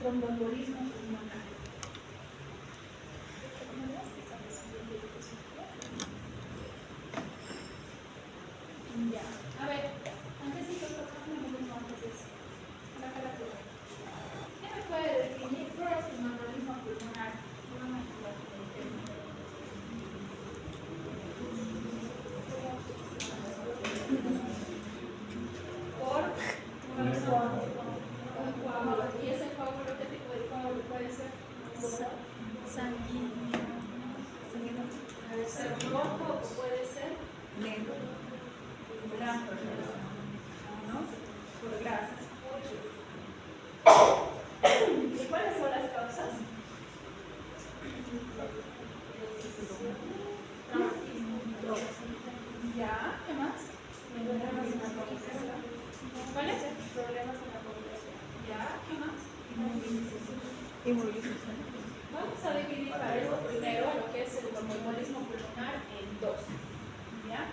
tromboembolismo pulmonar. Ya, a ver, antes de ¿qué me puede definir qué es el tromboembolismo pulmonar? Un coágulo. ¿Y ese coágulo qué tipo de coágulo puede ser? Sanguíneo. Puede ser rojo o puede ser Negro. blanco, ¿no? Por grasas. ¿Y cuáles son las causas? Ya, ¿qué más? Problemas en la comunicación. ¿Cuáles? Problemas en la comunicación. Ya, ¿qué más? Inmovilización. Vamos a dividir para eso primero lo que es el tromboembolismo pulmonar en dos. ¿Ya?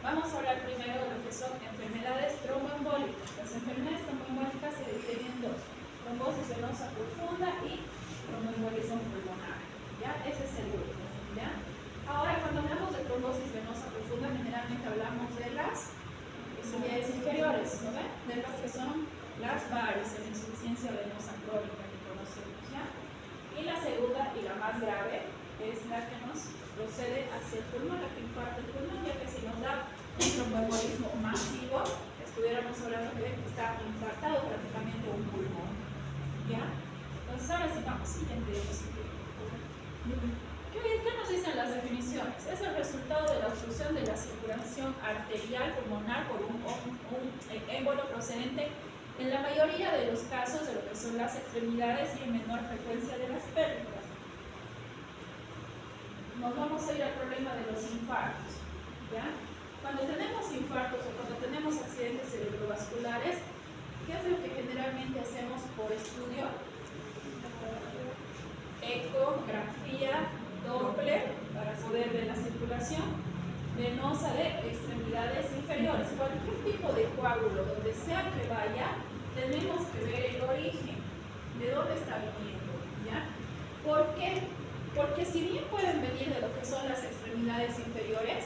Vamos a hablar primero de lo que son enfermedades tromboembólicas. Las enfermedades tromboembólicas se dividen en dos: trombosis venosa profunda y tromboembolismo pulmonar. ¿Ya? Ese es el grupo. ¿Ya? Ahora, cuando hablamos de trombosis venosa profunda, generalmente hablamos de las extremidades inferiores, ¿no ven? De las que son las varices, la insuficiencia venosa crónica que conocemos, ¿ya? Y la segunda y la más grave es la que nos procede hacia el pulmón, la que infarta el pulmón, ya que si nos da un tromboembolismo masivo, estuviéramos hablando de que está infartado prácticamente un pulmón, ¿ya? Entonces ahora sí vamos, siguiente diapositiva. ¿Qué nos dicen las definiciones? Es el resultado de la obstrucción de la circulación arterial pulmonar por un émbolo procedente en la mayoría de los casos de lo que son las extremidades y en menor frecuencia de las pérdidas. Nos vamos a ir al problema de los infartos, ¿ya? Cuando tenemos infartos o cuando tenemos accidentes cerebrovasculares, ¿qué es lo que generalmente hacemos por estudio? Ecografía Doppler para poder ver la circulación venosa de extremidades inferiores. Cualquier tipo de coágulo, donde sea que vaya, tenemos que ver el origen, de dónde está viniendo, ¿ya? ¿Por qué? Porque si bien pueden venir de lo que son las extremidades inferiores,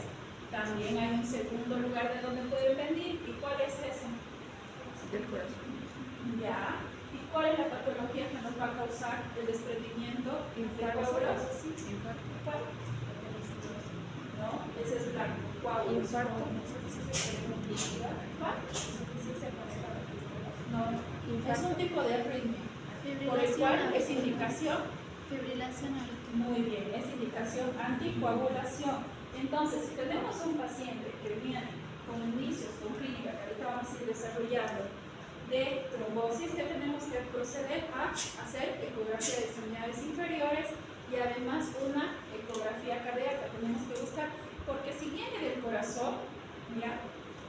también hay un segundo lugar de donde pueden venir. ¿Y cuál es ese? Del corazón. ¿Ya? ¿Y cuál es la patología que nos va a causar el desprendimiento de coágulos? ¿Cuál? No, ese es blanco. Coágulos. Infarto. ¿Cuál? No, es un tipo de arritmia por el cual es indicación. Fibrilación auricular. Muy bien, es indicación anticoagulación. Entonces, si tenemos un paciente que viene con inicios, con clínica, que ahorita vamos a ir desarrollando, de trombosis, que tenemos que proceder a hacer ecografía de extremidades inferiores y además una ecografía cardíaca. Tenemos que buscar, porque si viene del corazón, ¿ya?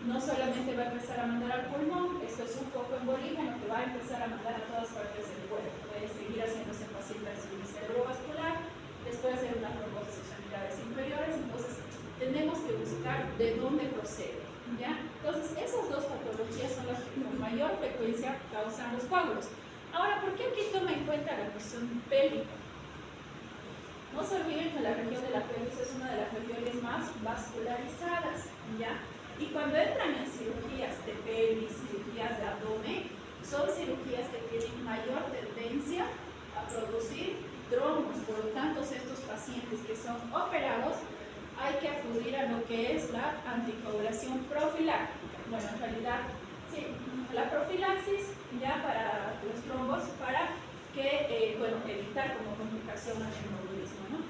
No solamente va a empezar a mandar al pulmón, esto es un foco embolígeno que va a empezar a mandar a todas partes del cuerpo. Puede seguir haciéndose pacientes cerebrovascular, después hacer una trombosis de extremidades inferiores. Entonces, tenemos que buscar de dónde procede, ¿ya? Entonces, esas dos patologías son las que con mayor frecuencia causan los coágulos. Ahora, ¿por qué aquí toma en cuenta la cuestión pélvica? No se olviden que la región de la pelvis es una de las regiones más vascularizadas, ¿ya? Y cuando entran en cirugías de pelvis, cirugías de abdomen, son cirugías que tienen mayor tendencia a producir trombos. Por lo tanto, estos pacientes que son operados, hay que acudir a lo que es la anticoagulación profiláctica. Bueno, en realidad, sí, la profilaxis ya para los trombos, para que, evitar como complicación el embolismo, ¿no?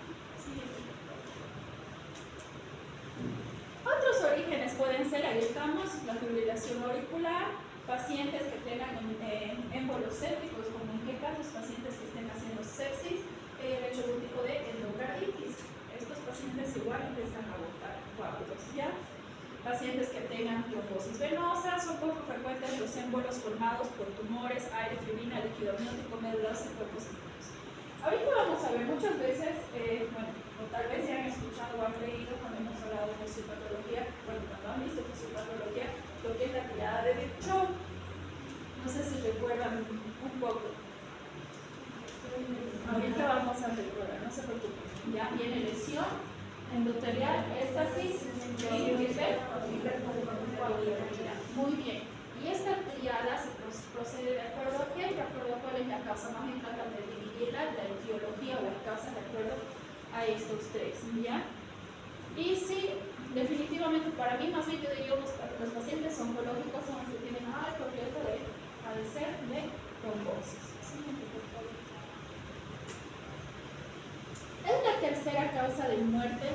Otros orígenes pueden ser, ahí estamos, la fibrilación auricular, pacientes que tengan émbolos sépticos, como en qué casos, pacientes que estén haciendo sepsis, hecho algún tipo de endocarditis. Estos pacientes igual empiezan a botar coágulos, ¿ya? Pacientes que tengan trombosis venosa, son poco frecuentes los émbolos formados por tumores, aire, fibrina, líquido amniótico, médulas y cuerpos internos. Ahorita vamos a ver muchas veces, o tal vez ya han escuchado o han leído cuando hemos hablado de fisiopatología, cuando han visto fisiopatología, lo que es la tirada de Virchow. No sé si recuerdan un poco. viene lesión endotelial, éstasis y hipercoagulabilidad. Muy bien. Y esta triada se procede de acuerdo a qué, de acuerdo a cuál es la causa. Más bien tratan de dividirla, la etiología o la causa de acuerdo a estos tres, ¿ya? Y sí, definitivamente para mí, más bien yo diría los pacientes oncológicos son los que tienen alto riesgo de padecer de trombosis. Es la tercera causa de muerte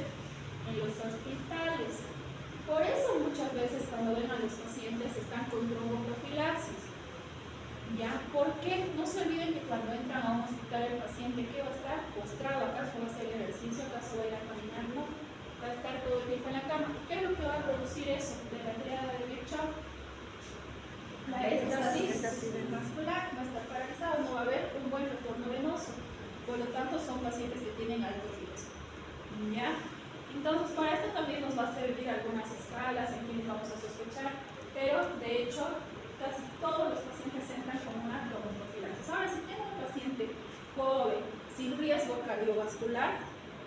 en los hospitales. Por eso muchas veces cuando ven a los pacientes están con tromboprofilaxis. ¿Ya? ¿Por qué? No se olviden que cuando entran a un hospital el paciente, ¿qué va a estar? Postrado. ¿Acaso va a hacer ejercicio? ¿Acaso va a ir a caminar? No. Va a estar todo el tiempo en la cama. ¿Qué es lo que va a producir eso? De la triada de Virchow. La éstasis vascular va a estar paralizado, no va a haber un buen retorno venoso. Por lo tanto, son pacientes que tienen alto riesgo. ¿Ya? Entonces, para esto también nos va a servir algunas escalas en quienes vamos a sospechar, pero de hecho, casi todos los pacientes entran con una tromboprofilaxis. Ahora, si tengo un paciente joven, sin riesgo cardiovascular,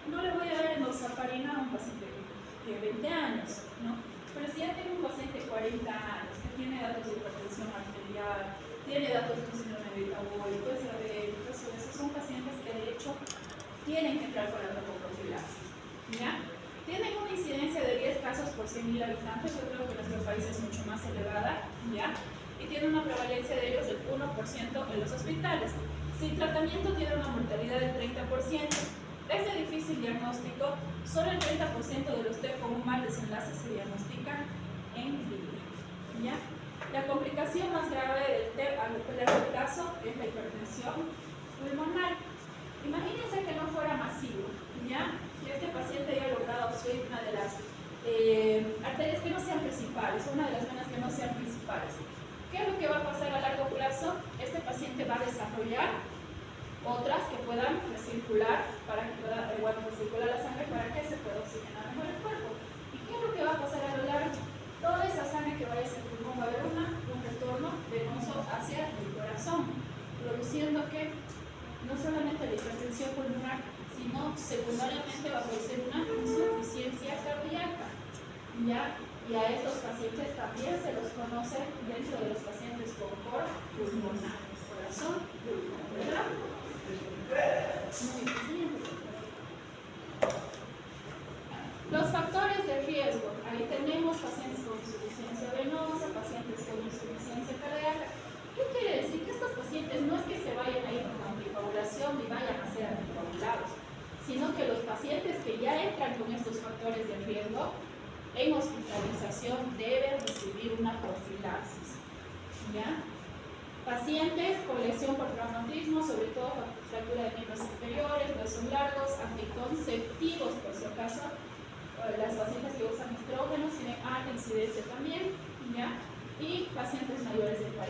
no le voy a dar enoxaparina a un paciente de 20 años, ¿no? Pero si ya tengo un paciente de 40 años, que tiene datos de hipertensión arterial, tiene datos de un síndrome metabólico, diabetes, esos son pacientes que de hecho tienen que entrar con la tromboprofilaxis, ¿ya? Tienen una incidencia de 10 casos por 100.000 habitantes, yo creo que nuestro país es mucho más elevada, ¿ya? Y tiene una prevalencia de ellos del 1% en los hospitales. Sin tratamiento tiene una mortalidad del 30%. Es de difícil diagnóstico, solo el 30% de los TEP con un mal desenlace se diagnostican en vida, ¿ya? La complicación más grave del TEP a largo plazo es la hipertensión pulmonar. Imagínense que no fuera masivo, ¿ya? Que este paciente haya logrado obstruir una de las arterias que no sean principales, una de las venas que no sean principales. ¿Qué es lo que va a pasar a largo plazo? Este paciente va a desarrollar otras que puedan recircular, para que pueda recircular la sangre para que se pueda oxigenar mejor el cuerpo. ¿Y qué es lo que va a pasar a lo largo? Toda esa sangre que vaya hacia el pulmón va a haber un retorno venoso hacia el corazón, produciendo que no solamente la hipertensión pulmonar, sino secundariamente va a producir una insuficiencia cardíaca, ¿ya? Y a estos pacientes también se los conoce dentro de los pacientes con cor pulmonar, corazón pulmonar, ¿verdad? Muy bien. Los factores de riesgo. Ahí tenemos pacientes con insuficiencia venosa, pacientes con insuficiencia cardíaca. ¿Qué quiere decir? Que estos pacientes no es que se vayan a ir con anticoagulación ni vayan a ser anticoagulados, sino que los pacientes que ya entran con estos factores de riesgo en hospitalización deben recibir una profilaxis, ¿ya? Pacientes con lesión por traumatismo, sobre todo fractura de miembros inferiores, huesos largos, anticonceptivos, por si acaso, las pacientes que usan estrógenos tienen alta incidencia también, ¿ya? Y pacientes mayores de 40 años.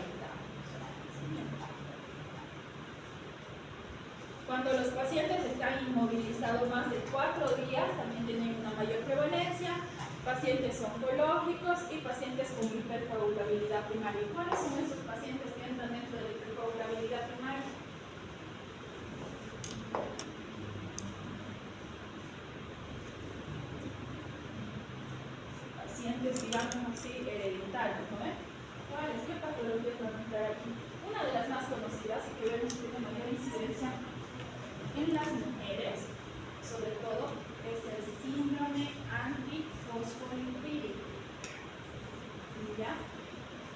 Cuando los pacientes están inmovilizados más de 4 días, también tienen una mayor prevalencia. Pacientes oncológicos y pacientes con hipercoagulabilidad primaria. ¿Cuáles son esos pacientes que entran dentro de la hipercoagulabilidad primaria? Pacientes, digamos así, hereditarios, ¿no? ¿Cuáles? ¿Qué patologías van a entrar aquí? Una de las más conocidas y que vemos que tiene mayor incidencia en las mujeres, sobre todo, es el síndrome antifosfolipídico. ¿Ya?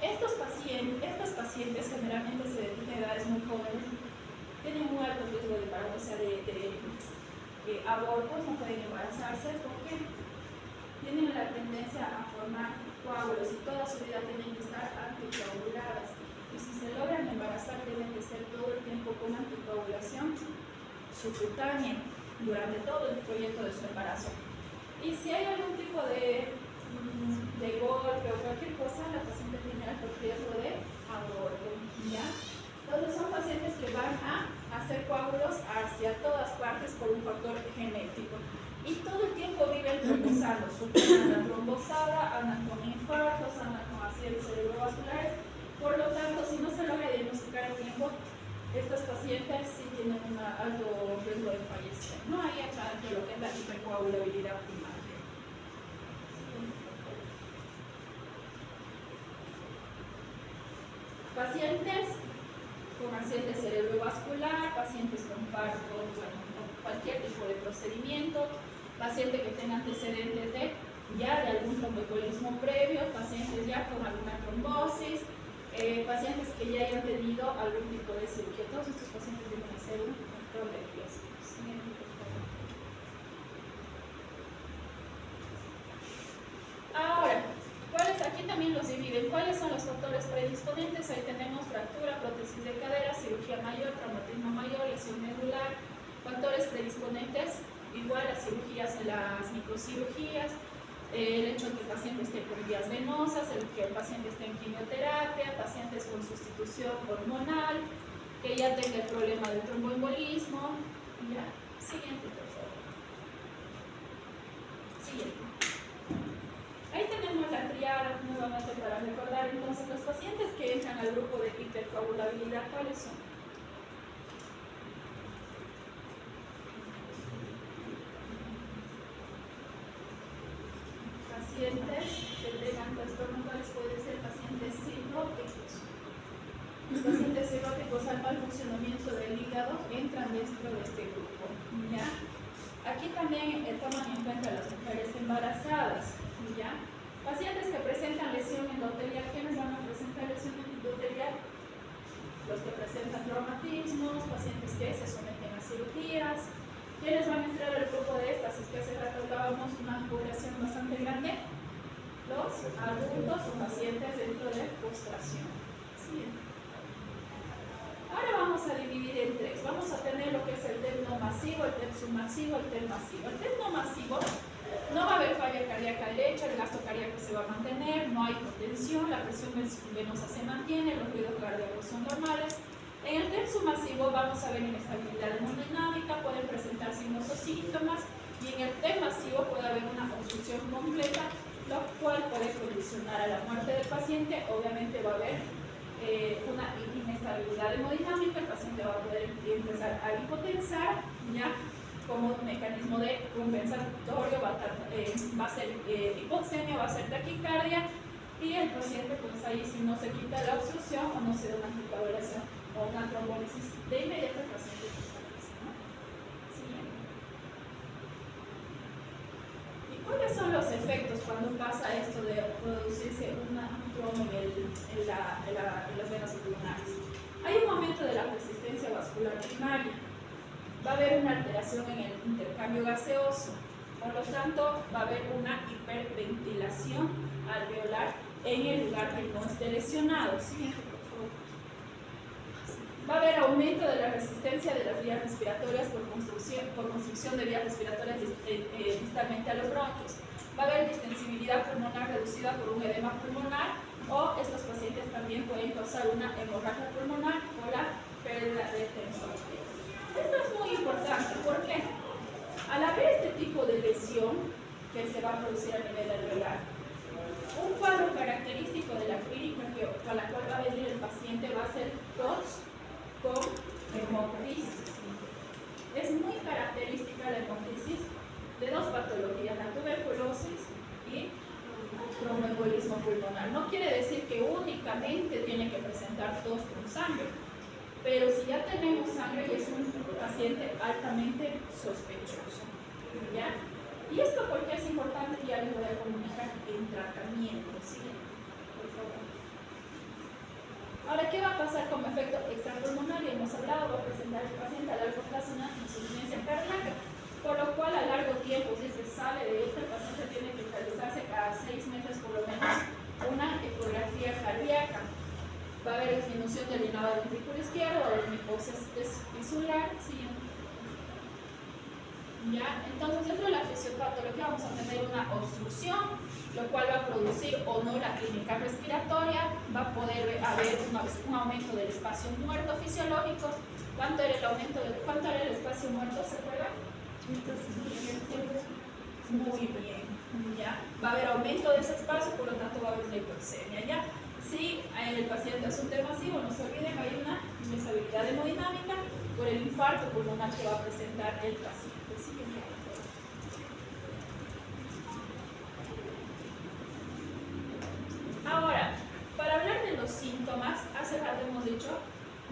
Estos pacientes generalmente se detienen a edades muy jóvenes, tienen un alto riesgo de abortos, no pueden embarazarse porque tienen la tendencia a formar coágulos y toda su vida tienen que estar anticoaguladas. Y si se logran embarazar, tienen que ser todo el tiempo con anticoagulación subcutánea durante todo el proyecto de su embarazo. Y si hay algún tipo de golpe o cualquier cosa, la paciente tiene alto riesgo de aborto, ¿ya? Entonces son pacientes que van a hacer coágulos hacia todas partes por un factor genético. Y todo el tiempo viven trombosando, andan trombosada, andan con infartos, andan con accidentes cerebrovasculares. Por lo tanto, si no se logra diagnosticar a tiempo, estos pacientes sí tienen una alto riesgo de fallecer. No hay entra dentro de lo que es la hipercoagulabilidad primaria. Pacientes con accidente cerebrovascular, pacientes con parto, bueno, cualquier tipo de procedimiento, pacientes que tengan antecedentes de algún tromboembolismo previo, pacientes ya con alguna trombosis, pacientes que ya hayan tenido algún tipo de cirugía. Todos estos pacientes deben hacer un control de riesgos. Ahora, aquí también los dividen. ¿Cuáles son los factores predisponentes? Ahí tenemos fractura, prótesis de cadera, cirugía mayor, traumatismo mayor, lesión medular. Factores predisponentes, igual las cirugías, las microcirugías, el hecho de que el paciente esté con vías venosas, el que el paciente esté en quimioterapia, pacientes con sustitución hormonal, que ya tenga el problema del tromboembolismo. Ya, siguiente, por favor. Siguiente. Ahí tenemos la triada nuevamente para recordar. Entonces, los pacientes que entran al grupo de hipercoagulabilidad, ¿cuáles son? Pacientes que tengan trastornos, ¿cuáles pueden ser? Pacientes cirróticos. Los pacientes cirróticos al mal funcionamiento del hígado entran dentro de este grupo. ¿Ya? Aquí también toman en cuenta las mujeres embarazadas. ¿Ya? Pacientes que presentan lesión endotelial. ¿Quiénes van a presentar lesión endotelial? Los que presentan traumatismos, pacientes que se someten a cirugías. ¿Quiénes van a entrar al grupo de estas? Es que hace rato hablábamos una población bastante grande. Los adultos o pacientes dentro de postración. Siguiente. Ahora vamos a dividir en tres. Vamos a tener lo que es el TEP no masivo, el TEP submasivo, el TEP masivo. El TEP no masivo, no va a haber falla cardíaca al lecho, el gasto cardíaco se va a mantener, no hay contención, la presión venosa se mantiene, los ruidos cardíacos son normales. En el TEP submasivo vamos a ver inestabilidad hemodinámica, pueden presentar signos o síntomas, y en el TEP masivo puede haber una obstrucción completa, lo cual puede condicionar a la muerte del paciente. Obviamente va a haber una inestabilidad hemodinámica, el paciente va a poder empezar a hipotensar, ya como mecanismo de compensatorio va a ser hipoxemia, va a ser taquicardia, y el paciente pues ahí, si no se quita la obstrucción o no se da una coagulación o una trombólisis, de inmediato el paciente fallece, ¿no? Siguiente. ¿Y cuáles son los efectos cuando pasa esto de producirse un trombo en las venas pulmonares? Hay un aumento de la resistencia vascular primaria, va a haber una alteración en el intercambio gaseoso, por lo tanto va a haber una hiperventilación alveolar en el lugar que no esté lesionado. Siguiente, por favor. Va a haber aumento de la resistencia de las vías respiratorias por construcción de vías respiratorias distalmente a los bronquios. Va a haber distensibilidad pulmonar reducida por un edema pulmonar, o estos pacientes también pueden causar una hemorragia pulmonar por la pérdida de tensión. Esto es muy importante, ¿por qué? Al haber este tipo de lesión que se va a producir a nivel alveolar, un cuadro característico de la clínica a la cual va a venir el paciente va a ser tos con hemoptisis. Es muy característica la hemoptisis de dos patologías, la tuberculosis y tromboembolismo pulmonar. No quiere decir que únicamente tiene que presentar tos con sangre, pero si ya tenemos sangre es un paciente altamente sospechoso. ¿Ya? ¿Y esto por qué es importante? Ya les voy a comunicar en tratamiento. Siguiente, por favor. Ahora, ¿qué va a pasar como efecto extrapulmonar? Ya hemos hablado, va a presentar el paciente a largo plazo una insuficiencia cardíaca, por lo cual a largo tiempo, si se sale de esto, el paciente tiene que realizarse cada 6 meses por lo menos una ecografía cardíaca. Va a haber disminución del llenado ventrículo izquierdo o del micosis tisular. Siguiente. ¿Ya? Entonces, dentro de la fisiopatología vamos a tener una obstrucción, lo cual va a producir o no la clínica respiratoria, va a poder haber un aumento del espacio muerto fisiológico. ¿Cuánto era el espacio muerto? ¿Se acuerdan? Muy bien. ¿Ya? Va a haber aumento de ese espacio, por lo tanto va a haber una hipoxemia. ¿Ya? Si el paciente es un TEP masivo, no se olviden, hay una inestabilidad hemodinámica, por el infarto pulmonar que va a presentar el paciente. ¿Sí? Ahora, para hablar de los síntomas, hace rato hemos dicho,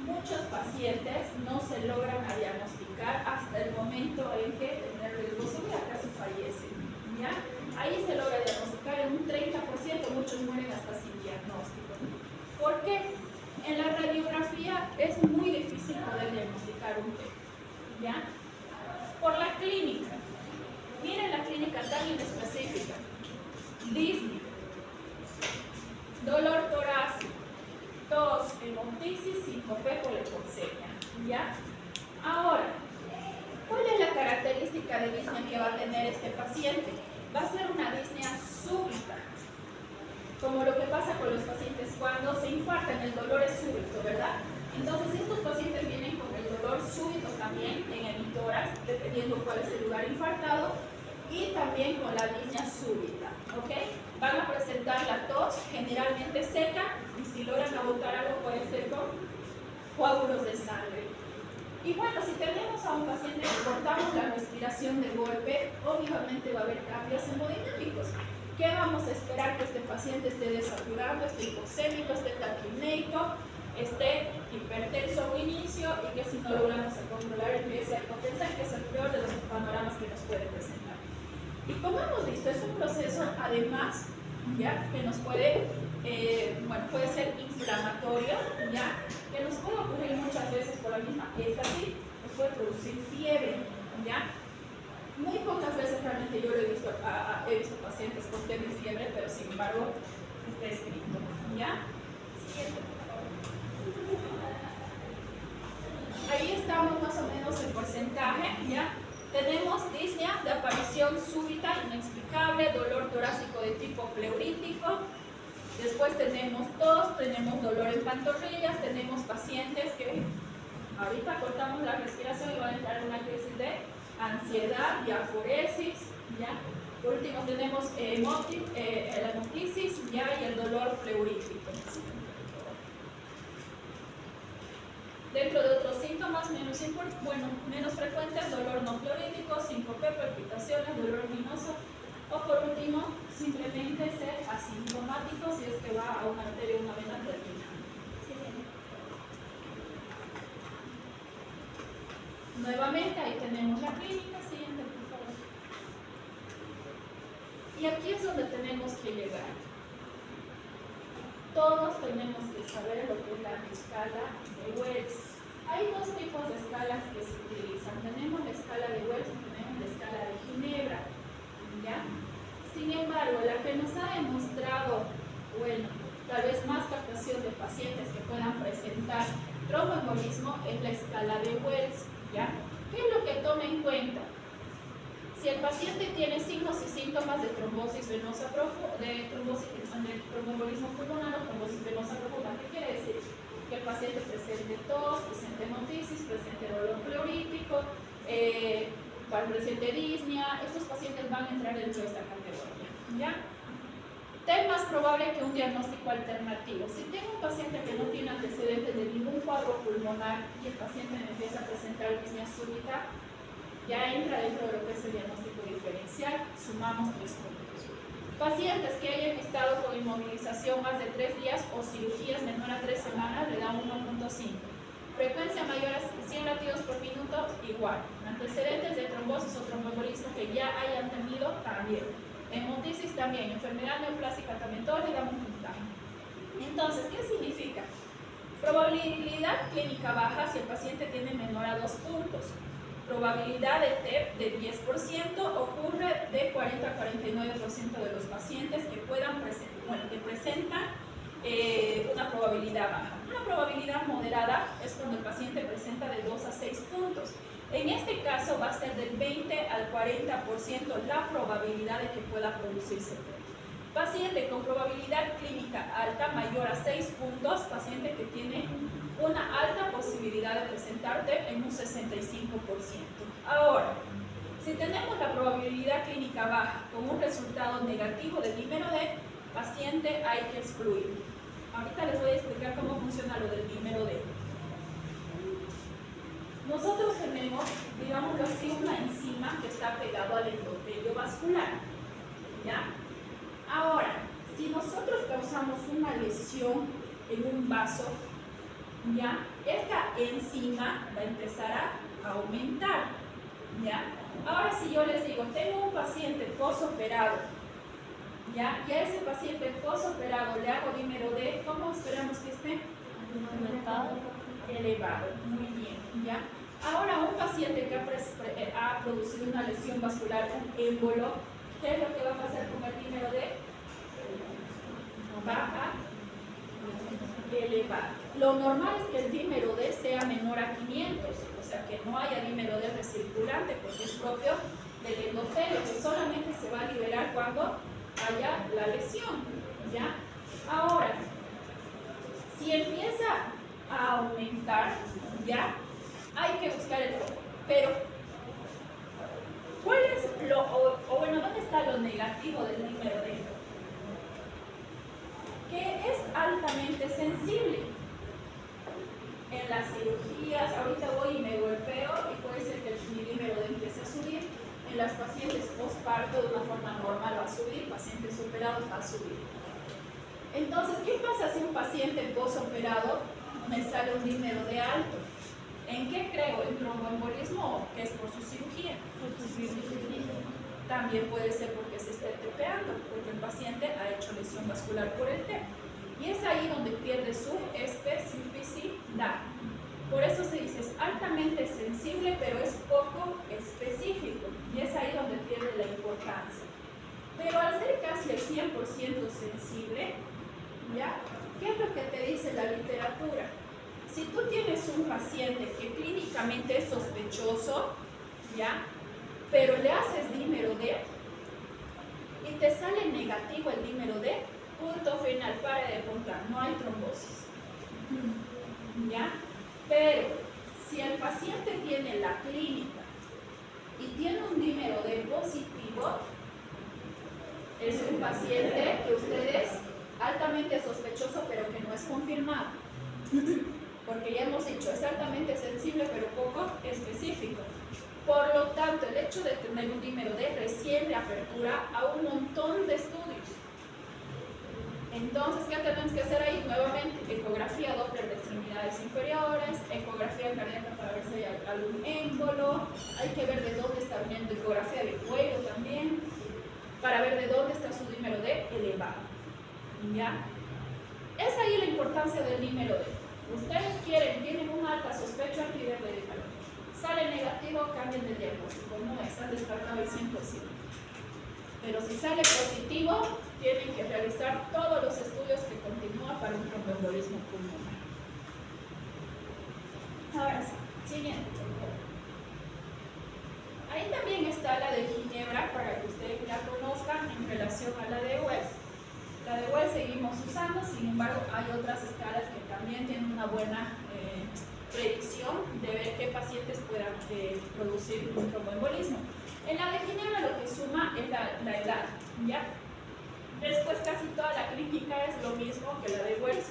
muchos pacientes no se logran diagnosticar hasta el momento en que el glucosamina casi fallece. ¿Ya? Ahí se logra diagnosticar en un 30%, muchos mueren hasta sin diagnóstico. ¿Por qué? En la radiografía es muy difícil poder diagnosticar un TEP. ¿Ya? Por la clínica. Miren la clínica tan inespecífica. Disney. Dolor torácico, tos, hemoptisis, síncope, polipopsia. ¿Ya? Ahora, ¿cuál es la característica de disnea que va a tener este paciente? Va a ser una disnea súbita, como lo que pasa con los pacientes cuando se infartan, el dolor es súbito, ¿verdad? Entonces, estos pacientes vienen con el dolor súbito también en el tórax, dependiendo cuál es el lugar infartado, y también con la disnea súbita, ¿ok? Van a presentar la tos generalmente seca, y si logran abocar algo puede ser con coágulos de sangre. Y bueno, si tenemos a un paciente que cortamos la respiración de golpe, obviamente va a haber cambios hemodinámicos. ¿Qué vamos a esperar? Que este paciente esté desaturado, esté hipoxémico, esté taquipneico, esté hipertenso a un inicio y que si no logramos controlar empiece a hipotensión, que es el peor de los panoramas que nos puede presentar. Y como hemos visto, es un proceso además, ¿ya? Que nos puede, puede ser inflamatorio, ¿ya? Que nos puede ocurrir muchas veces por la misma éstasis, nos puede producir fiebre, ¿ya? Muy pocas veces realmente yo lo he visto pacientes con fiebre, pero sin embargo está escrito, ¿ya? Siguiente, por favor. Ahí estamos más o menos el porcentaje, ¿ya? Tenemos disnea de aparición súbita, inexplicable, dolor torácico de tipo pleurítico. Después tenemos tos, tenemos dolor en pantorrillas, tenemos pacientes que ahorita cortamos la respiración y van a entrar en una crisis de ansiedad y aforesis, ¿ya? Por último tenemos la hemoptisis, ¿ya? Y el dolor pleurítico. Dentro de otros síntomas menos frecuentes, dolor no pleurítico, síncope, palpitaciones, dolor venoso, o por último, simplemente ser asintomático si es que va a una arteria o una vena terminal. Nuevamente, ahí tenemos la clínica. Siguiente, por favor. Y aquí es donde tenemos que llegar. Todos tenemos que saber lo que es la escala de Wells. Hay dos tipos de escalas que se utilizan. Tenemos la escala de Wells y tenemos la escala de Ginebra, ¿ya? Sin embargo, la que nos ha demostrado, tal vez más captación de pacientes que puedan presentar tromboembolismo es la escala de Wells, ¿ya? ¿Qué es lo que toma en cuenta? Si el paciente tiene signos y síntomas de trombosis venosa profunda, de tromboembolismo pulmonar o trombosis venosa profunda, ¿qué quiere decir? Que el paciente presente tos, presente hemoptisis, presente dolor pleurítico, presente disnea, estos pacientes van a entrar dentro de esta categoría, ¿ya? Es más probable que un diagnóstico alternativo. Si tengo un paciente que no tiene antecedentes de ningún cuadro pulmonar y el paciente empieza a presentar disnea súbita, ya entra dentro de lo que es el diagnóstico diferencial, sumamos 3 puntos. Pacientes que hayan estado con inmovilización más de 3 días o cirugías menor a 3 semanas le da 1.5. Frecuencia mayor a 100 latidos por minuto, igual. Antecedentes de trombosis o tromboembolismo que ya hayan tenido, también. Hemoptisis también, enfermedad neoplásica también, todos le damos un puntaje. Entonces, ¿qué significa? Probabilidad clínica baja si el paciente tiene menor a 2 puntos. Probabilidad de TEP de 10% ocurre de 40 a 49% de los pacientes que presentan una probabilidad baja. Una probabilidad moderada es cuando el paciente presenta de 2 a 6 puntos. En este caso va a ser del 20 al 40% la probabilidad de que pueda producirse TEP. Paciente con probabilidad clínica alta mayor a 6 puntos, paciente que tiene una alta posibilidad de presentarte en un 65%. Ahora, si tenemos la probabilidad clínica baja con un resultado negativo del dímero D, paciente hay que excluir. Ahorita les voy a explicar cómo funciona lo del dímero D. nosotros tenemos, digámoslo así, una enzima que está pegado al endotelio vascular, ¿ya? Ahora, si nosotros causamos una lesión en un vaso, ¿ya? Esta enzima va a empezar a aumentar, ¿ya? Ahora, si yo les digo, tengo un paciente posoperado, ¿ya? Y a ese paciente posoperado le hago dímero D, ¿cómo esperamos que esté? Elevado, muy bien, ¿ya? Ahora, un paciente que ha producido una lesión vascular, un émbolo, ¿qué es lo que va a pasar con el dímero D? Va a elevar. Lo normal es que el dímero D sea menor a 500, o sea que no haya dímero D recirculante porque es propio del endotelio, que solamente se va a liberar cuando haya la lesión, ¿ya? Ahora, si empieza a aumentar, ¿ya? Hay que buscar el foco. Pero, ¿cuál es bueno, dónde está lo negativo del dímero D? Que es altamente sensible. En las cirugías, ahorita voy y me golpeo y puede ser que mi dímero D empiece a subir. En las pacientes postparto de una forma normal va a subir, pacientes operados va a subir. Entonces, ¿qué pasa si un paciente postoperado me sale un dímero D alto? ¿En qué creo? ¿En tromboembolismo, que es por su cirugía? También puede ser porque se esté tepeando, porque el paciente ha hecho lesión vascular por el TEP. Y es ahí donde pierde su especificidad. Por eso se dice, es altamente sensible, pero es poco específico. Y es ahí donde pierde la importancia. Pero al ser casi el 100% sensible, ¿ya? ¿Qué es lo que te dice la literatura? Si tú tienes un paciente que clínicamente es sospechoso, ¿ya? Pero le haces dímero D y te sale negativo el dímero D, punto final, pare de contar, no hay trombosis, ¿ya? Pero si el paciente tiene la clínica y tiene un dímero D positivo, es un paciente que ustedes altamente sospechoso pero que no es confirmado, porque ya hemos dicho, es altamente sensible pero poco específico. Por lo tanto, el hecho de tener un dímero D recién le apertura a un montón de estudios. Entonces, ¿qué tenemos que hacer ahí? Nuevamente, ecografía Doppler de extremidades inferiores, ecografía cardíaca para ver si hay algún émbolo, hay que ver de dónde está viniendo, ecografía de cuello también, para ver de dónde está su dímero D elevado. ¿Ya? Es ahí la importancia del dímero D. Ustedes tienen una alta sospecha, hay que verle de calor. Sale negativo, cambien de diagnóstico, no es, han descartado el 100%. Pero si sale positivo, tienen que realizar todos los estudios que continúan para un tromboembolismo pulmonar. Ahora sí, siguiente. Ahí también está la de Ginebra, para que ustedes la conozcan en relación a la de Wells. La de Wells seguimos usando, sin embargo, hay otras escalas que también tienen una buena predicción de ver qué pacientes puedan producir un tromboembolismo. En la de Ginebra lo que suma es la edad, ¿ya? Después casi toda la clínica es lo mismo que la de Wells,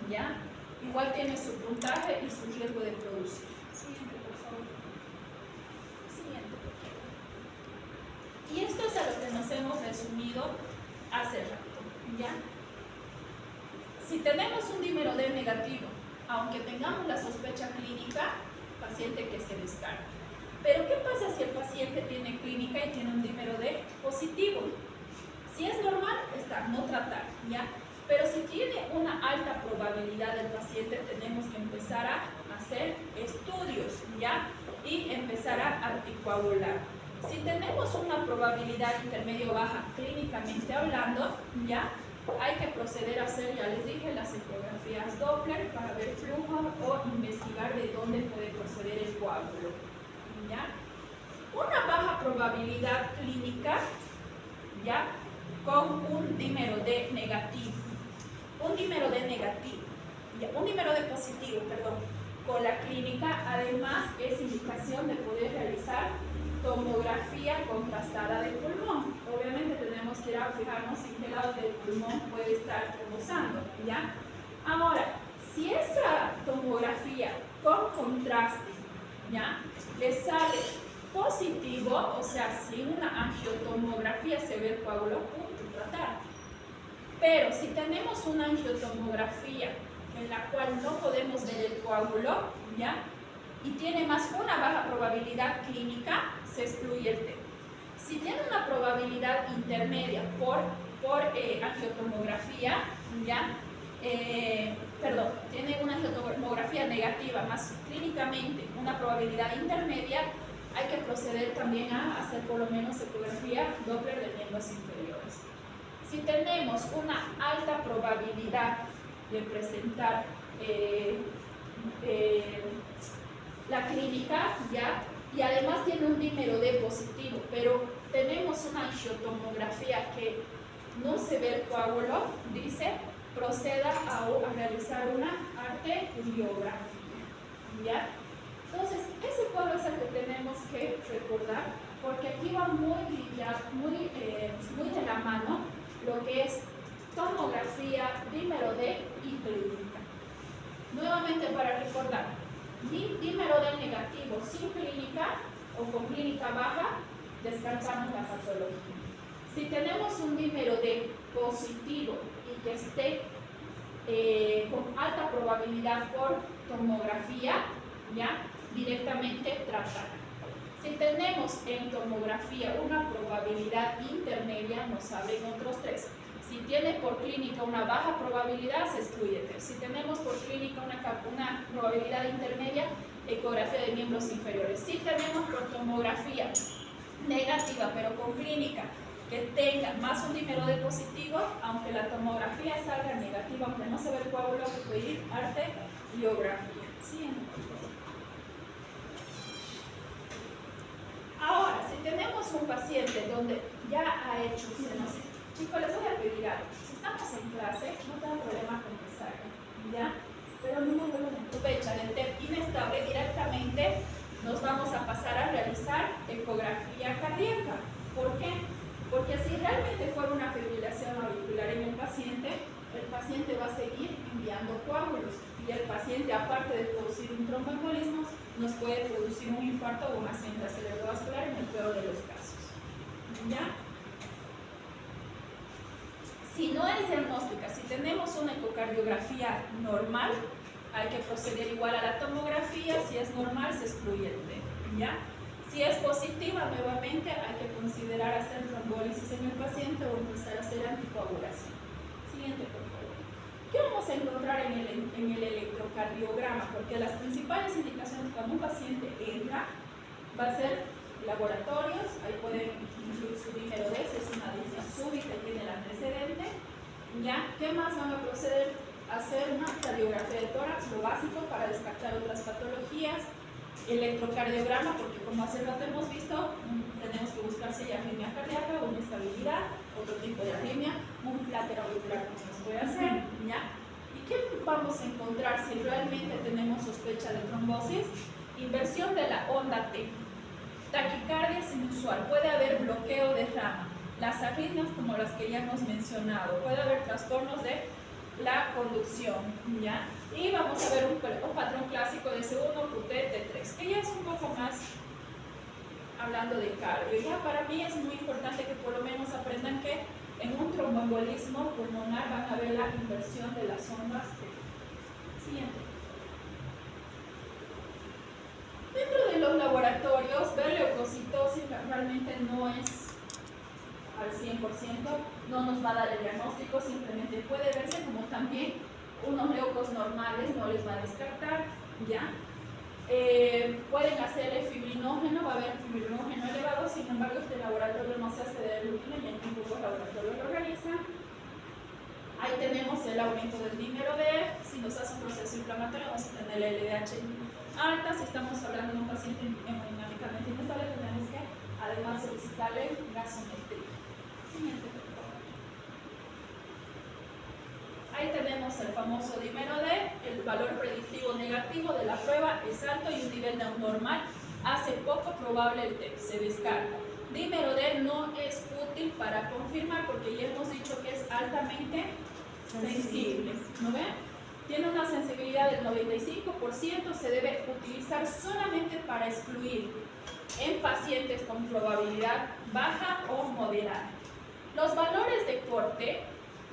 ¿ya? Igual tiene su puntaje y su riesgo de producir. Siguiente, por favor. Siguiente, por favor. Y esto es a lo que nos hemos resumido hace rato, ¿ya? Si tenemos un dímero D negativo, aunque tengamos la sospecha clínica, paciente que se descarga. Pero ¿qué pasa si el paciente tiene clínica y tiene un dímero D positivo? Si es normal, está, no tratar, ¿ya? Pero si tiene una alta probabilidad del paciente, tenemos que empezar a hacer estudios, ¿ya? Y empezar a anticoagular. Si tenemos una probabilidad intermedio-baja clínicamente hablando, ¿ya? Hay que proceder a hacer, ya les dije, las ecografías Doppler para ver flujo o investigar de dónde puede proceder el coágulo, ¿ya? Una baja probabilidad clínica, ¿ya? Con un dímero D negativo. Un dímero D negativo, ¿ya? Un dímero D positivo, perdón. Con la clínica, además, es indicación de poder realizar tomografía contrastada del pulmón. Obviamente tenemos que ir a fijarnos en qué lado del pulmón puede estar reposando, ¿ya? Ahora, si esa tomografía con contraste ¿ya? Le sale positivo, o sea, si una angiotomografía se ve el coágulo, punto, tratar. Pero si tenemos una angiotomografía en la cual no podemos ver el coágulo, ¿ya? Y tiene más una baja probabilidad clínica, se excluye el tema. Si tiene una probabilidad intermedia por angiotomografía, ¿ya? Tiene una angiotomografía negativa más clínicamente una probabilidad intermedia, hay que proceder también a hacer por lo menos ecografía Doppler de miembros inferiores. Si tenemos una alta probabilidad de presentar la clínica, ¿ya? Y además tiene un dímero D positivo, pero tenemos una angiotomografía que no se ve el coágulo, dice, proceda a realizar una arteriografía, ¿ya? Entonces, ese cuadro es el que tenemos que recordar, porque aquí va muy de la mano lo que es tomografía, dímero D y clínica. Nuevamente para recordar, dímero D negativo sin clínica o con clínica baja, descartamos la patología. Si tenemos un dímero D positivo y que esté con alta probabilidad por tomografía, ¿ya? Directamente tratar. Si tenemos en tomografía una probabilidad intermedia, nos abren otros tres. Si tiene por clínica una baja probabilidad, se excluye. Si tenemos por clínica una probabilidad intermedia, ecografía de miembros inferiores. Si tenemos por tomografía negativa, pero con clínica que tenga más un dímero D positivo, aunque la tomografía salga negativa, aunque no se ve el coágulo, se puede ir arteriografía. Siguiente. Ahora, si tenemos un paciente donde ya ha hecho senosis, chicos, les voy a pedir algo. Si estamos en clase, no tengo problema con que salgan, ¿ya? Pero no me vuelvan a aprovechar el TEP inestable directamente, nos vamos a pasar a realizar ecografía cardíaca. ¿Por qué? Porque si realmente fuera una fibrilación auricular en el paciente va a seguir enviando coágulos y el paciente, aparte de producir un tromboembolismo, nos puede producir un infarto o una accidente cerebrovascular en el peor de los casos. ¿Ya? Si no es diagnóstica, si tenemos una ecocardiografía normal, hay que proceder igual a la tomografía. Si es normal, se excluye el D. ¿Ya? Si es positiva, nuevamente hay que considerar hacer trombólisis en el paciente o empezar a hacer anticoagulación. Siguiente, por favor. ¿Qué vamos a encontrar en el electrocardiograma? Porque las principales indicaciones cuando un paciente entra va a ser laboratorios, ahí pueden incluir su dímero D, si es una disnea súbita y tiene el antecedente. ¿Ya? ¿Qué más van a proceder? Hacer una radiografía de tórax, lo básico para descartar otras patologías. Electrocardiograma, porque como hace rato hemos visto, tenemos que buscar si hay arritmia cardíaca o inestabilidad, otro tipo de arritmia, un flatter auricular que se puede hacer, ¿ya? ¿Y qué vamos a encontrar si realmente tenemos sospecha de trombosis? Inversión de la onda T, taquicardia inusual, puede haber bloqueo de rama, las arritmias como las que ya hemos mencionado, puede haber trastornos de la conducción, ¿ya? Y vamos a ver un patrón clásico de C1, QT, T3, que ya es un poco más hablando de cardio. Ya para mí es muy importante que por lo menos aprendan que en un tromboembolismo pulmonar van a ver la inversión de las ondas T. Siguiente. Dentro de los laboratorios, ver leucocitosis realmente no es al 100%, no nos va a dar el diagnóstico, simplemente puede verse como también unos leucos normales, no les va a descartar, ¿ya? Pueden hacerle fibrinógeno, va a haber fibrinógeno elevado, sin embargo este laboratorio no se hace de rutina y en muy pocos laboratorios lo realizan. Ahí tenemos el aumento del dímero D, si nos hace un proceso inflamatorio vamos a tener la LDH alta, si estamos hablando de un paciente hemodinámicamente inestable tenemos que además solicitarle gasometría. Siguiente, por favor. Ahí tenemos el famoso dímero D, el valor predictivo negativo de la prueba es alto y un nivel normal hace poco probable el TEP, se descarta. Dímero D no es útil para confirmar porque ya hemos dicho que es altamente sensible, ¿no ven? tiene una sensibilidad del 95%, se debe utilizar solamente para excluir en pacientes con probabilidad baja o moderada. Los valores de corte,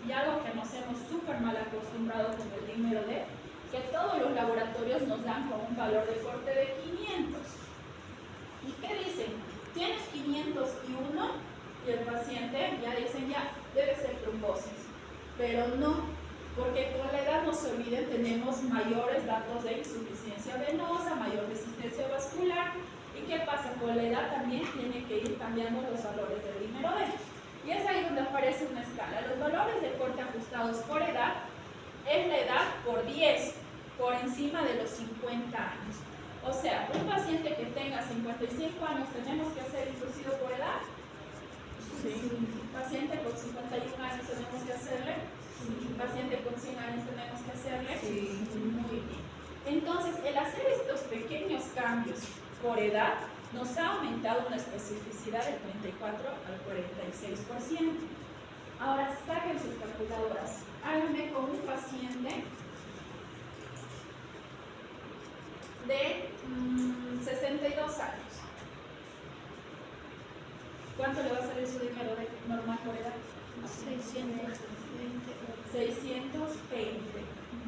y algo que nos hemos súper mal acostumbrado con el dímero D, que todos los laboratorios nos dan con un valor de corte de 500. ¿Y qué dicen? Tienes 501 y el paciente ya dicen ya debe ser trombosis, pero no, porque con la edad, no se olviden, tenemos mayores datos de insuficiencia venosa, mayor resistencia vascular. ¿Y qué pasa? Con la edad también tiene que ir cambiando los valores del dímero D. Y es ahí donde aparece una escala. Los valores de corte ajustados por edad es la edad por 10, por encima de los 50 años. O sea, un paciente que tenga 55 años, ¿tenemos que hacer inducido por edad? Sí. Un paciente con 51 años, ¿tenemos que hacerle? Sí. Un paciente con 100 años, ¿tenemos que hacerle? Sí. Muy bien. Entonces, el hacer estos pequeños cambios por edad nos ha aumentado una especificidad del 34 al 46%. Ahora saquen sus calculadoras. Háganme con un paciente de 62 años. ¿Cuánto le va a salir su dímero D normal por edad? 620.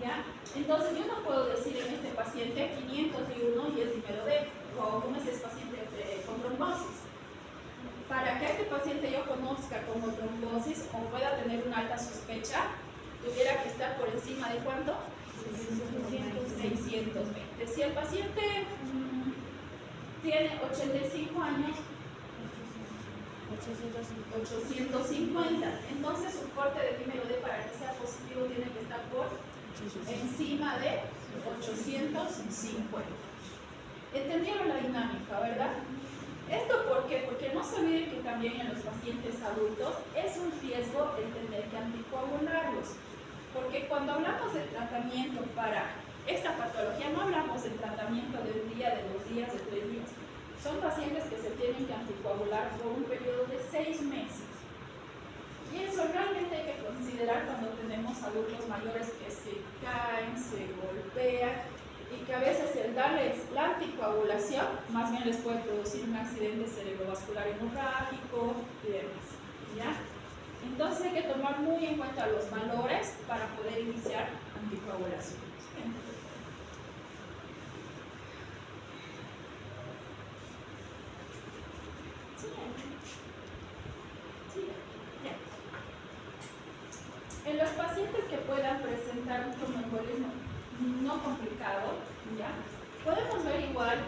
¿Ya? Entonces yo no puedo decir en este paciente 501 y es dímero D, como es ese paciente con trombosis. Para que este paciente yo conozca como trombosis o pueda tener una alta sospecha, tuviera que estar por encima de ¿cuánto? 620. Si el paciente tiene 85 años, 850. Entonces su corte de dímero D para que sea positivo tiene que estar por encima de 850. ¿Entendieron la dinámica, verdad? ¿Esto por qué? Porque no se olviden que también en los pacientes adultos es un riesgo el tener que anticoagularlos. Porque cuando hablamos de tratamiento para esta patología, no hablamos de tratamiento de un día, de 2 días, de 3 días. Son pacientes que se tienen que anticoagular por un periodo de 6 meses. Y eso realmente hay que considerar cuando tenemos adultos mayores que se caen, se golpean y que a veces el darles la anticoagulación más bien les puede producir un accidente cerebrovascular hemorrágico y demás. ¿Ya? Entonces hay que tomar muy en cuenta los valores para poder iniciar anticoagulación. En los pacientes que puedan presentar un tromboembolismo no complicado, ¿ya? Podemos ver igual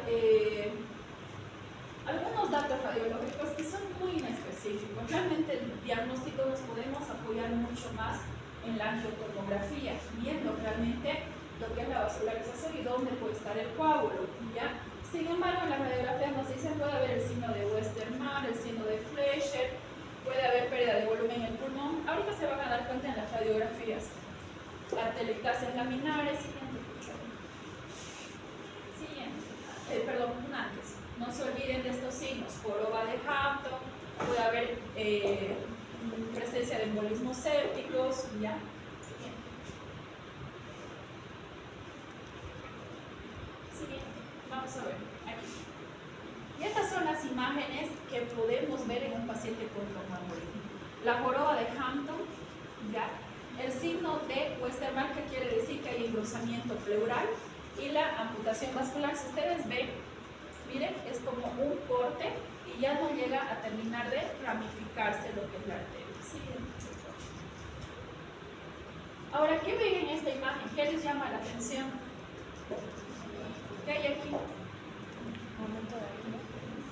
algunos datos radiológicos que son muy inespecíficos. Realmente el diagnóstico nos podemos apoyar mucho más en la angiotomografía, viendo realmente lo que es la vascularización y dónde puede estar el coágulo, ¿ya? Sin embargo, en la radiografía nos dicen puede haber el signo de Westermann, el signo de Fleischer, puede haber pérdida de volumen en el pulmón. Ahorita se van a dar cuenta en las radiografías. Atelectasias laminares. Perdón, antes. No se olviden de estos signos. Joroba de Hampton, puede haber presencia de embolismos sépticos. ¿Ya? Siguiente. Vamos a ver. Aquí. Y estas son las imágenes que podemos ver en un paciente con tromboembolismo. La joroba de Hampton, ¿ya? El signo de Westermann, que quiere decir que hay engrosamiento pleural, y la amputación vascular. Si ustedes ven, miren, es como un corte y ya no llega a terminar de ramificarse lo que es la arteria. Siguiente. Ahora, ¿qué ven en esta imagen? ¿Qué les llama la atención? ¿Qué hay aquí? Aumento de aire.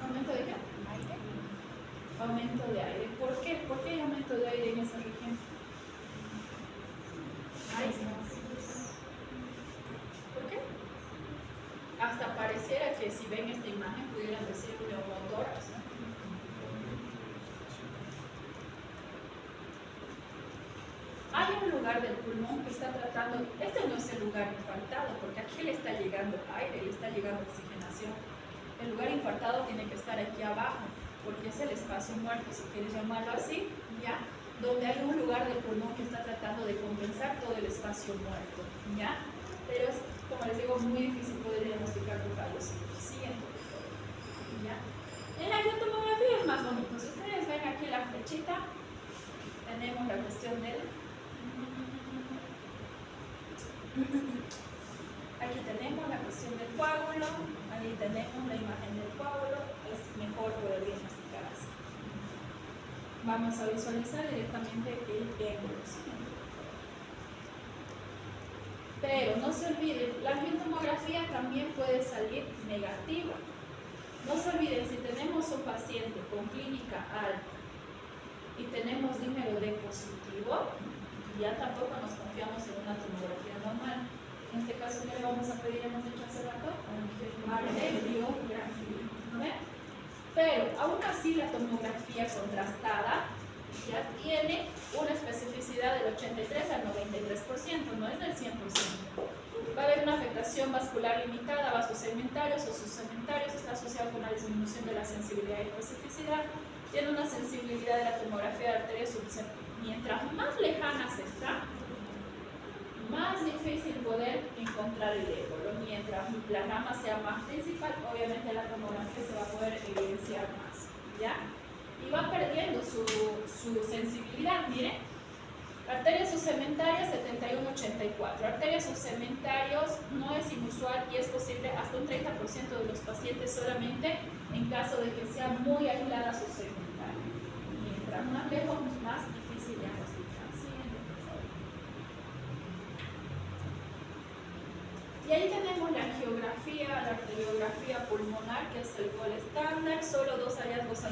¿Aumento de qué? Aire. Aumento de aire. ¿Por qué? ¿Por qué hay aumento de aire en esa región? ¿Por qué? Hasta pareciera que si ven esta imagen pudieran decir un neumotórax, ¿no? Hay un lugar del pulmón que está tratando, este no es el lugar infartado, porque aquí le está llegando aire, le está llegando oxigenación. El lugar infartado tiene que estar aquí abajo, porque es el espacio muerto, si quieres llamarlo así, ¿ya? donde hay un lugar del pulmón que está tratando de compensar todo el espacio muerto, ¿ya? Pero es, como les digo, muy difícil poder diagnosticar por rayos X. Siguiente, por favor. ¿Ya? En la angiotomografía es más bonito. Si ustedes ven aquí la flechita, tenemos la cuestión del... Aquí tenemos la cuestión del coágulo, ahí tenemos la imagen del coágulo, es mejor poder diagnosticar así. Vamos a visualizar directamente el ángulo. Pero no se olviden, la angiotomografía también puede salir negativa. No se olviden, si tenemos un paciente con clínica alta y tenemos dímero D positivo, ya tampoco nos confiamos en una tomografía normal. En este caso, ¿qué le vamos a pedir? Hemos dicho hace rato, arteriografía, ¿no ven? Pero aún así la tomografía contrastada ya tiene una especificidad del 83 al 93%, no es del 100%. Va a haber una afectación vascular limitada, vasos segmentarios o subsegmentarios, está asociado con la disminución de la sensibilidad y especificidad, tiene una sensibilidad de la tomografía de arteria subsegmental. Mientras más lejanas está, más difícil poder encontrar el émbolo. Mientras la rama sea más principal, obviamente la tomografía se va a poder evidenciar más, ¿ya? Y va perdiendo su sensibilidad. Miren, arterias subsegmentarias 71-84. Arterias subsegmentarios no es inusual y es posible hasta un 30% de los pacientes solamente en caso de que sea muy aislada subsegmentaria. Mientras más lejos, más difícil diagnosticar. Siguiente, por favor. Y ahí tenemos la angiografía, la arteriografía pulmonar, que es el gol estándar. Solo dos hallazgos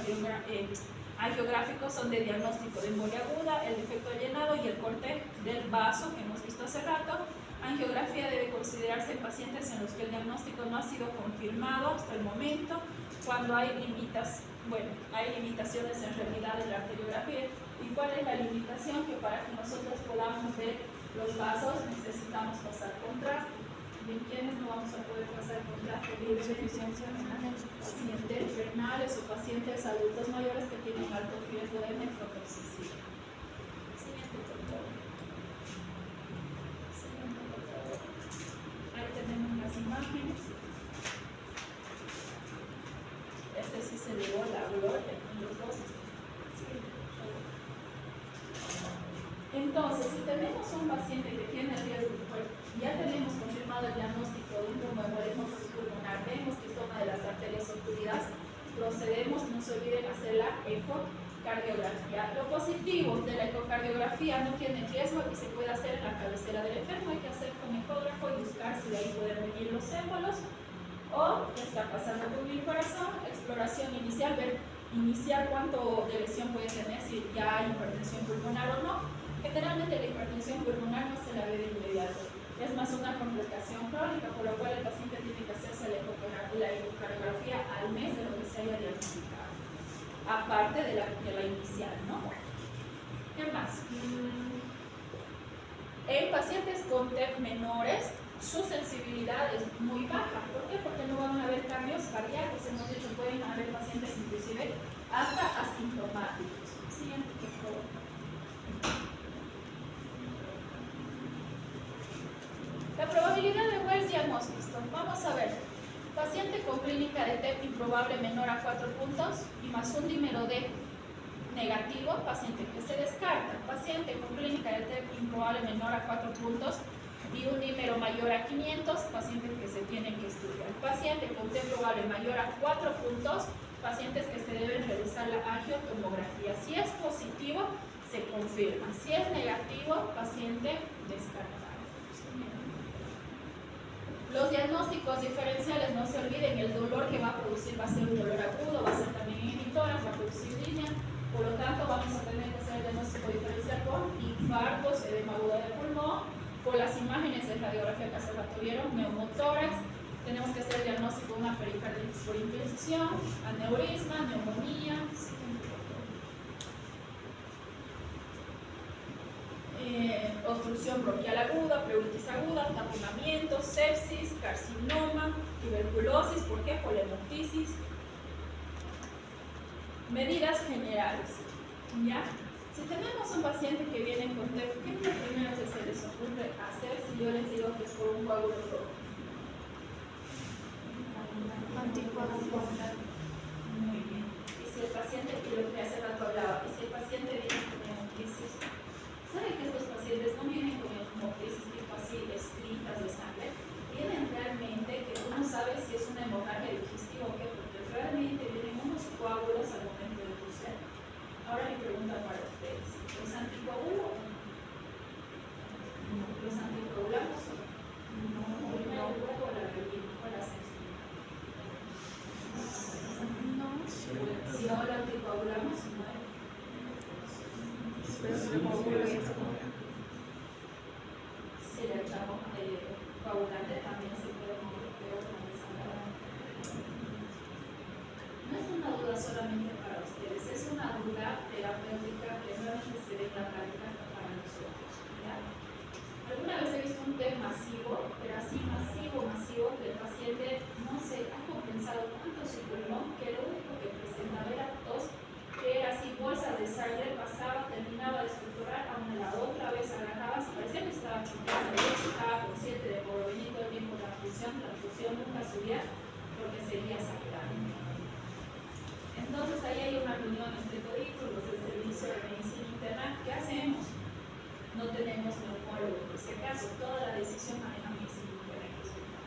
angiográficos son de diagnóstico de embolia aguda, el defecto de llenado y el corte del vaso que hemos visto hace rato. Angiografía debe considerarse en pacientes en los que el diagnóstico no ha sido confirmado hasta el momento, cuando hay limitaciones en realidad en la arteriografía. ¿Y cuál es la limitación? Que para que nosotros podamos ver los vasos necesitamos pasar contraste. ¿En quiénes no vamos a poder pasar contraste? Pacientes renales o pacientes adultos mayores que tienen alto riesgo de nefrotoxicidad. Siguiente, por favor. Siguiente, por favor. Ahí tenemos las imágenes. Este sí se llevó la gloria en los dos. Siguiente, por favor. Entonces, si tenemos un paciente que tiene riesgo, ya tenemos confirmado el diagnóstico de un tromboembolismo pulmonar, vemos que es una de las arterias obstruidas, procedemos, no se olviden hacer la ecocardiografía. Lo positivo de la ecocardiografía no tiene riesgo y se puede hacer en la cabecera del enfermo, hay que hacer con ecógrafo y buscar si de ahí pueden venir los émbolos o qué está pasando con el corazón, exploración inicial, ver inicial cuánto de lesión puede tener, si ya hay hipertensión pulmonar o no. Generalmente la hipertensión pulmonar no se la ve de inmediato, es más una complicación crónica, por lo cual el paciente tiene que hacerse la ecocardiografía al mes de lo que se haya diagnosticado, aparte de la inicial, ¿no? ¿Qué más? En pacientes con TEP menores, su sensibilidad es muy baja. ¿Por qué? Porque no van a haber cambios cardíacos, hemos dicho, pueden haber pacientes inclusive hasta asintomáticos. Siguiente, por favor. La probabilidad de Wells diagnóstico. Vamos a ver. Paciente con clínica de TEP improbable menor a 4 puntos y más un dímero D negativo, paciente que se descarta. Paciente con clínica de TEP improbable menor a 4 puntos y un dímero mayor a 500, pacientes que se tienen que estudiar. Paciente con TEP probable mayor a 4 puntos, pacientes que se deben realizar la angiotomografía. Si es positivo, se confirma. Si es negativo, paciente descartado. Los diagnósticos diferenciales, no se olviden, el dolor que va a producir va a ser un dolor agudo, va a ser también inhibitora, va a producir línea, por lo tanto vamos a tener que hacer el diagnóstico diferencial con infartos, edema agudo del pulmón, por las imágenes de radiografía que hace rato vieron, neumotórax, tenemos que hacer el diagnóstico de una pericarditis por infección, aneurisma, neumonía, obstrucción bronquial aguda, pleuritis aguda, taponamiento, sepsis, carcinoma, tuberculosis, ¿por qué? Poliomielitis. Medidas generales, ¿ya? Si tenemos un paciente que viene con TEP, ¿qué es lo primero que se les ocurre hacer si yo les digo que es por un coágulo rojo? Anticoagular. Muy bien. Y si el paciente, y lo que hace rato hablaba, y si el paciente viene con hemocrisis, ¿saben que estos pacientes no vienen con hemocrisis tipo así, escritas de sangre? Vienen realmente que uno sabe si es una hemorragia digestiva o qué, porque realmente vienen unos coágulos al momento de toser. Ahora mi pregunta para ustedes, ¿los anticoagulos o no? ¿Los anticoagulamos o no? Primero luego la relleno, ¿cuál hacemos? No. Si no lo anticoagulamos, no hay. Pero se coagula y eso. Si le echamos coagulante también se puede mover peor con el sangrado. No es una duda solamente para ustedes, es una duda terapéutica que realmente se ve en la práctica hasta para nosotros. ¿Ya? Alguna vez he visto un test masivo, pero así masivo, del paciente no se ha compensado tanto su pulmón que lo único que presentaba era tos, que era así bolsas de sangre, pasaba, terminaba de estructurar, a una la otra vez agarraba, se parecía que estaba chocando, de hecho estaba consciente de por venir todo el tiempo la transfusión nunca subía porque seguía sangrando. Entonces ahí hay una reunión entre toditos los del servicio de medicina interna. ¿Qué hacemos? No tenemos neumólogo, por si acaso, toda la decisión maneja medicina interna en el hospital.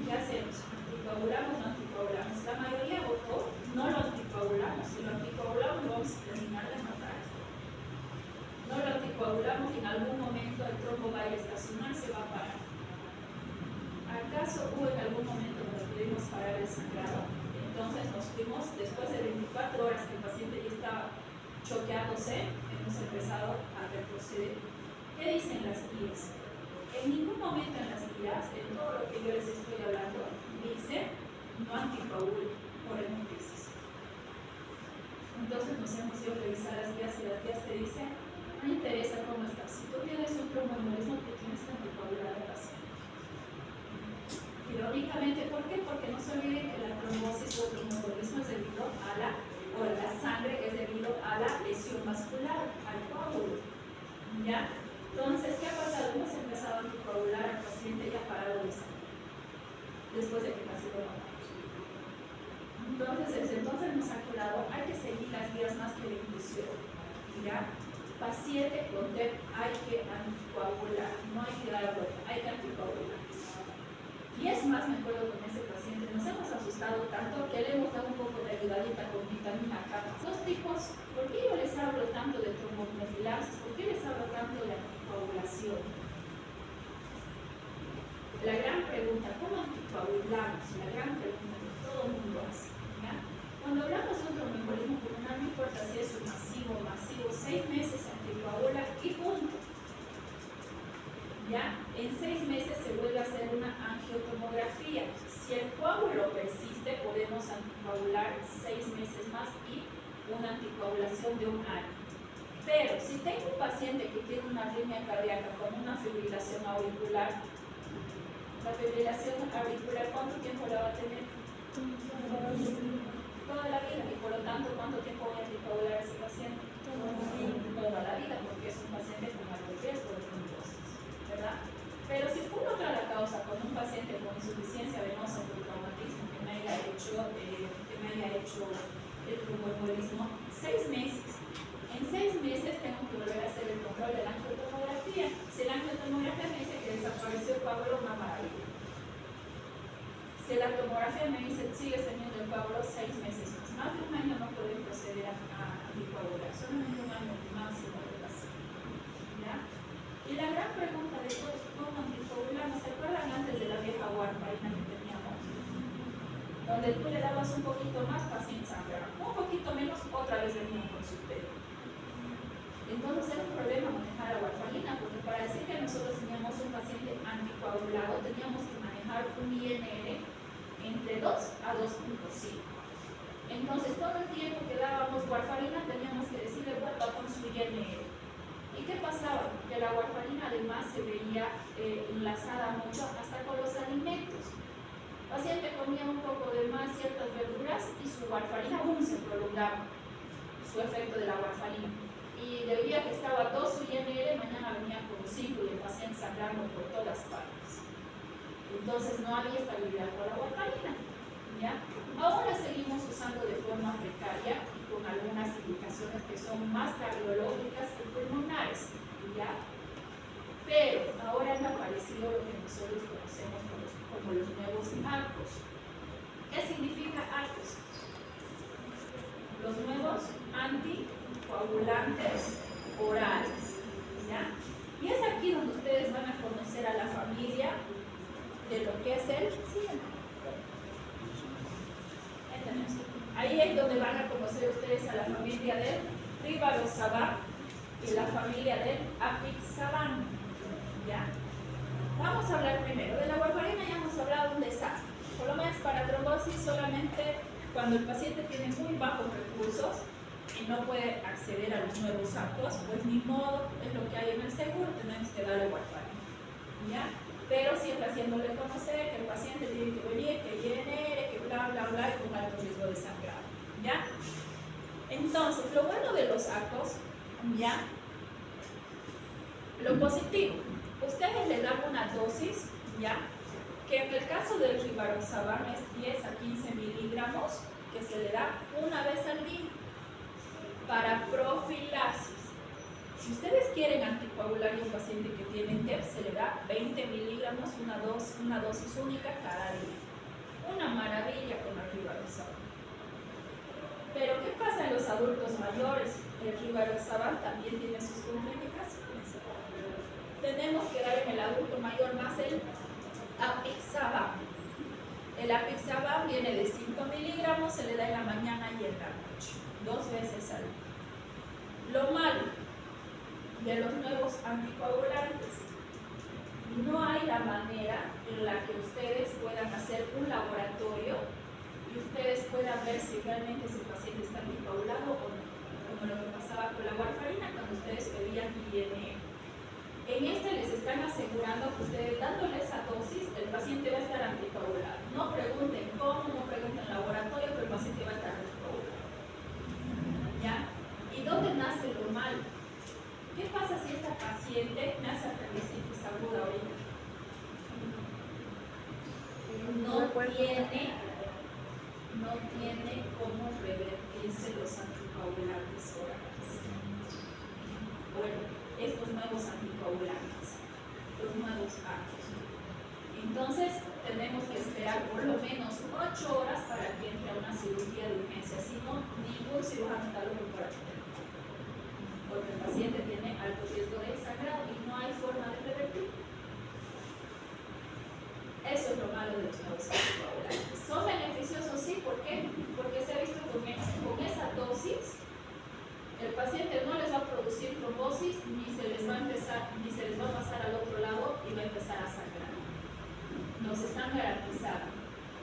¿Qué hacemos? ¿Anticoagulamos o no anticoagulamos? La mayoría votó, no lo anticoagulamos. Si lo anticoagulamos, lo vamos a terminar de matar. No lo anticoagulamos y en algún momento el trombo va a estacionar, se va a parar. ¿Acaso hubo en algún momento donde pudimos parar el sangrado? Entonces nos fuimos, después de 24 horas que el paciente ya estaba choqueándose, hemos empezado a retroceder. ¿Qué dicen las guías? En ningún momento en las guías, en todo lo que yo les estoy hablando, dice no anticoagule por hemocrisis. Entonces nos hemos ido a revisar las guías y las guías te dicen no interesa cómo estás. Si tú tienes un tromboembolismo, te tienes que anticoagular al paciente. Irónicamente, ¿por qué? Porque no se olviden que la trombosis o tromboembolismo es debido a la sangre es debido a la lesión vascular, al coágulo. ¿Ya? Entonces, ¿qué ha pasado? Hemos empezado a anticoagular al paciente ya parado de sangre, después de que casi lo matamos. Entonces, desde entonces nos ha quedado, hay que seguir las guías más que la inclusión. ¿Ya? Paciente con TEP hay que anticoagular, no hay que dar vuelta, hay que anticoagular. Y es más, me acuerdo con ese paciente, nos hemos asustado tanto que le hemos dado un poco de ayudadita con vitamina K. Los tipos, ¿por qué yo les hablo tanto de tromboprofilaxis? ¿Por qué les hablo tanto de anticoagulación? La gran pregunta, ¿cómo anticoagulamos? La gran pregunta que todo el mundo hace. ¿Ya? Cuando hablamos de un tromboembolismo pulmonar, no importa si es un masivo, 6 meses anticoagula y punto. ¿Ya? En 6 meses se vuelve a hacer una angiotomografía. Si el coágulo persiste, podemos anticoagular 6 meses más y una anticoagulación de 1 año. Pero si tengo un paciente que tiene una arritmia cardíaca con una fibrilación auricular, la fibrilación auricular, ¿cuánto tiempo la va a tener? Toda la vida. Y por lo tanto, ¿cuánto tiempo voy a anticoagular a ese paciente? Toda la vida, porque es un paciente con alto riesgo de trombosis, ¿verdad? Pero si por otra la causa con un paciente con insuficiencia venosa por traumatismo que me haya hecho el tromboembolismo, 6 meses. En 6 meses tengo que volver a hacer el control de la angiotomografía. Si la angiotomografía me dice que desapareció el coágulo, una maravilla. Si la tomografía me dice que sigues teniendo el coágulo, 6 meses más. Más de 1 año no pueden proceder a anticoagular, solamente 1 año máximo de paciente. ¿Ya? Y la gran pregunta de todos, ¿cómo anticoagulamos? ¿Se acuerdan antes de la vieja warfarina que teníamos? Donde tú le dabas un poquito más, paciente sangraba. Un poquito menos, otra vez venía con su pelo. Entonces era un problema manejar la warfarina, porque para decir que nosotros teníamos un paciente anticoagulado, teníamos que manejar un INR entre 2 a 2.5. Entonces todo el tiempo que dábamos warfarina teníamos que decirle vuelva con su INR. ¿Y qué pasaba? Que la warfarina además se veía enlazada mucho hasta con los alimentos. El paciente comía un poco de más ciertas verduras y su warfarina aún se prolongaba, su efecto de la warfarina. Y y de día que estaba 2 INR, mañana venía con 5 y el paciente sangrando por todas partes. Entonces no había estabilidad con la warfarina. ¿Ya? Ahora seguimos usando de forma precaria y con algunas indicaciones que son más cardiológicas que pulmonares. ¿Ya? Pero ahora han aparecido lo que nosotros conocemos como los nuevos ARCOS. ¿Qué significa ARCOS? Los nuevos anticoagulantes orales. ¿Ya? Y es aquí donde ustedes van a conocer a la familia de lo que es el ahí es donde van a conocer ustedes a la familia del Rivaroxaban y la familia del Apixaban. ¿Ya? Vamos a hablar primero de la warfarina. Ya hemos hablado, un desastre. Por lo menos para trombosis, solamente cuando el paciente tiene muy bajos recursos y no puede acceder a los nuevos ARCOS, pues ni modo, es lo que hay en el seguro, tenemos que darle warfarina. ¿Ya? Pero siempre haciéndole conocer que el paciente tiene que venir, que INR, que bla, bla, bla, y con alto riesgo de sangrado. ¿Ya? Entonces, lo bueno de los ARCOS, ¿ya? Lo positivo, ustedes le dan una dosis, ¿ya? Que en el caso del Rivaroxaban es 10 a 15 miligramos, que se le da una vez al día para profilaxis. Si ustedes quieren anticoagular a un paciente que tiene TEP, se le da 20 miligramos, una dosis única cada día. Una maravilla con el Rivaroxaban. Pero ¿qué pasa en los adultos mayores? El Rivaroxaban también tiene sus contraindicaciones. Tenemos que dar en el adulto mayor más el Apixaban. El Apixaban viene de 5 miligramos, se le da en la mañana y en la noche, 2 veces al día. Lo malo de los nuevos anticoagulantes, no hay la manera en la que ustedes puedan hacer un laboratorio y ustedes puedan ver si realmente ese paciente está anticoagulado o no, como lo que pasaba con la warfarina cuando ustedes pedían INR. En este les están asegurando que ustedes dándole esa dosis, el paciente va a estar anticoagulado. No pregunten cómo, no pregunten laboratorio, pero el paciente va a estar anticoagulado. ¿Ya? ¿Y dónde nace lo malo? ¿Qué pasa si esta paciente nace apendicitis aguda ahorita? No tiene cómo revertirse los anticoagulantes orales. Bueno, estos nuevos anticoagulantes, los nuevos ARCOS. Entonces, tenemos que esperar por lo menos 8 horas para que entre a una cirugía de urgencia, si no, ningún cirujano está loco por atender. Porque el paciente tiene alto riesgo de sangrado y no hay forma de revertir. Eso es lo malo de los nuevos anticoagulantes. ¿Son beneficiosos? Sí, ¿por qué? Porque se ha visto con esa dosis, el paciente no les va a producir trombosis, ni se les va a pasar al otro lado y va a empezar a sangrar. Nos están garantizando,